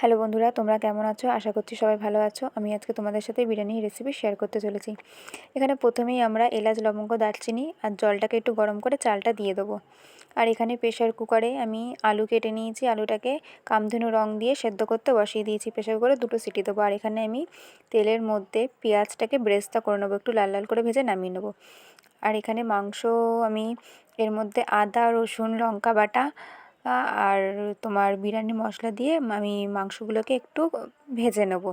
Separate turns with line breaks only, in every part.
Hello বন্ধুরা, তোমরা কেমন আছো? আশা করছি সবাই ভালো আছো। আমি আজকে তোমাদের সাথে বিরিয়ানি রেসিপি শেয়ার করতে চলেছি। এখানে প্রথমেই আমরা এলাচ, লবঙ্গ, দারচিনি আর জলটাকে একটু গরম করে চালটা দিয়ে দেবো। আর এখানে প্রেশার কুকারে আমি আলু কেটে নিয়েছি, আলুটাকে কামধেনু রং দিয়ে সেদ্ধ করতে বসিয়ে দিয়েছি। প্রেশার কুকারে 2টো সিটি দেবো। আর এখানে আমি তেলের মধ্যে পেঁয়াজটাকে ব্রেস্তা করে নেবো, একটু লাল লাল করে ভেজে নামিয়ে নেবো। আর এখানে মাংস আমি এর মধ্যে আদা, রসুন, লঙ্কা বাটা আর তোমার বিরিয়ানি মশলা দিয়ে আমি মাংসগুলোকে একটু ভেজে নেব।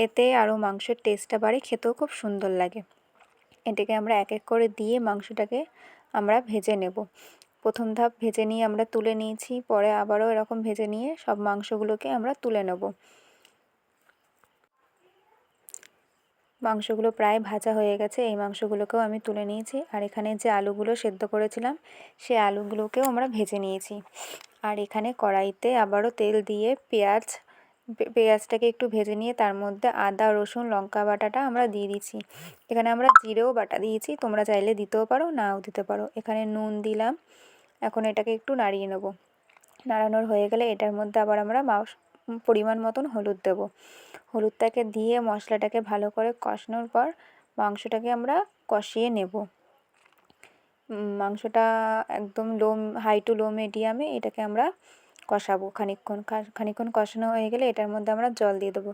এতে আরও মাংসের টেস্টটা বাড়ে, খেতেও খুব সুন্দর লাগে। এটাকে আমরা এক এক করে দিয়ে মাংসটাকে আমরা ভেজে নেব। প্রথম ধাপ ভেজে নিয়ে আমরা তুলে নিয়েছি, পরে আবারও এরকম ভেজে নিয়ে সব মাংসগুলোকে আমরা তুলে নেব। মাংসগুলো প্রায় ভাজা হয়ে গেছে, এই মাংসগুলোকেও আমি তুলে নিয়েছি। আর এখানে যে আলুগুলো সেদ্ধ করেছিলাম সেই আলুগুলোকেও আমরা ভেজে নিয়েছি। আর এখানে কড়াইতে আবারও তেল দিয়ে পেঁয়াজটাকে একটু ভেজে নিয়ে তার মধ্যে আদা, রসুন, লঙ্কা বাটাটা আমরা দিয়ে দিচ্ছি। এখানে আমরা জিরেও বাটা দিয়েছি, তোমরা চাইলে দিতেও পারো, নাও দিতে পারো। এখানে নুন দিলাম। এখন এটাকে একটু নাড়িয়ে নেব। নাড়ানোর হয়ে গেলে এটার মধ্যে আবার আমরা পরিমাণ মতন হলুদ দেব। হলুদটাকে দিয়ে মশলাটাকে ভালো করে কষানোর পর মাংসটাকে আমরা কষিয়ে নেব। মাংসটা একদম হাই টু লো মিডিয়ামে এটাকে আমরা কষাবো খানিকক্ষণ কষানো হয়ে গেলে এটার মধ্যে আমরা জল দিয়ে দেবো।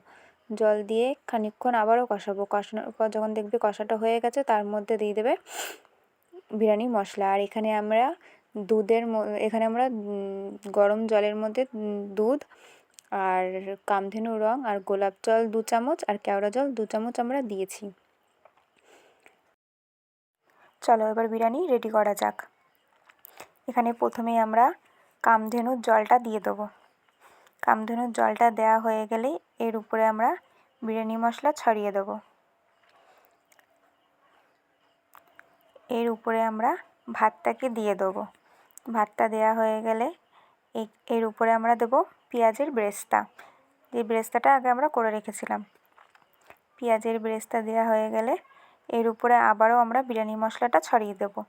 জল দিয়ে খানিকক্ষণ আবারও কষাবো। কষানোর পর যখন দেখবে কষাটা হয়ে গেছে তার মধ্যে দিয়ে দেবে বিরিয়ানি মশলা। আর এখানে আমরা গরম জলের মধ্যে দুধ আর কামধেনু রং আর গোলাপ জল 2 চামচ আর কেওড়া জল 2 চামচ আমরা দিয়েছি। চলো এবার বিরিয়ানি রেডি করা যাক। এখানে প্রথমেই আমরা কামধেনুর জলটা দিয়ে দেবো। কামধেনুর জলটা দেওয়া হয়ে গেলেই এর উপরে আমরা বিরিয়ানি মশলা ছড়িয়ে দেবো। এর উপরে আমরা ভাতটাকে দিয়ে দেবো। ভাতটা দেওয়া হয়ে গেলে এর উপরে আমরা দেবো পেঁয়াজের ব্রেস্তা। যে ব্রেস্তাটা আগে আমরা করে রেখেছিলাম। পেঁয়াজের ব্রেস্তা দেওয়া হয়ে গেলে এর উপরে আবারও আমরা বিরিয়ানি মশলাটা ছড়িয়ে দেবো।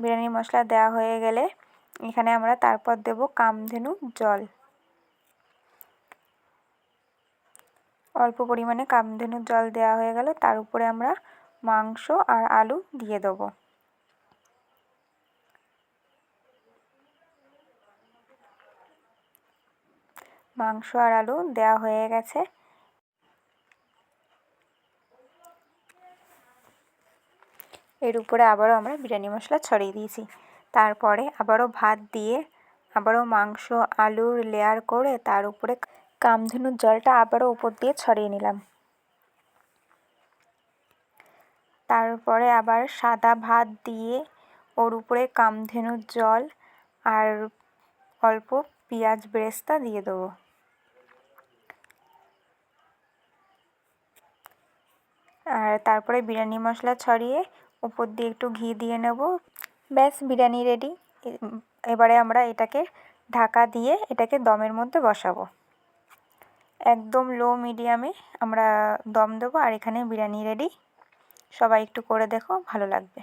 বিরিয়ানি মশলা দেওয়া হয়ে গেলে এখানে আমরা তারপর দেবো কামধেনু জল। অল্প পরিমাণে কামধেনুর জল দেওয়া হয়ে গেলে তার উপরে আমরা মাংস আর আলু দিয়ে দেবো। মাংস আর আলু দেওয়া হয়ে গেছে। এর উপরে আবারও আমরা বিরিয়ানি মশলা ছড়িয়ে দিয়েছি। তারপরে আবারও ভাত দিয়ে আবারও মাংস আলুর লেয়ার করে তার উপরে কামধেনুর জলটা আবারও উপর দিয়ে ছড়িয়ে নিলাম। তারপরে আবার সাদা ভাত দিয়ে ওর উপরে কামধেনুর জল আর অল্প পেঁয়াজ ব্রেস্তা দিয়ে দেবো। আর তারপরে বিরিয়ানি মশলা ছড়িয়ে উপর দিয়ে একটু ঘি দিয়ে নেব। ব্যাস, বিরিয়ানি রেডি। এবারে আমরা এটাকে ঢাকা দিয়ে এটাকে দমের মধ্যে বসাবো। একদম লো মিডিয়ামে আমরা দম দেবো। আর এখানে বিরিয়ানি রেডি। সবাই একটু করে দেখো, ভালো লাগবে।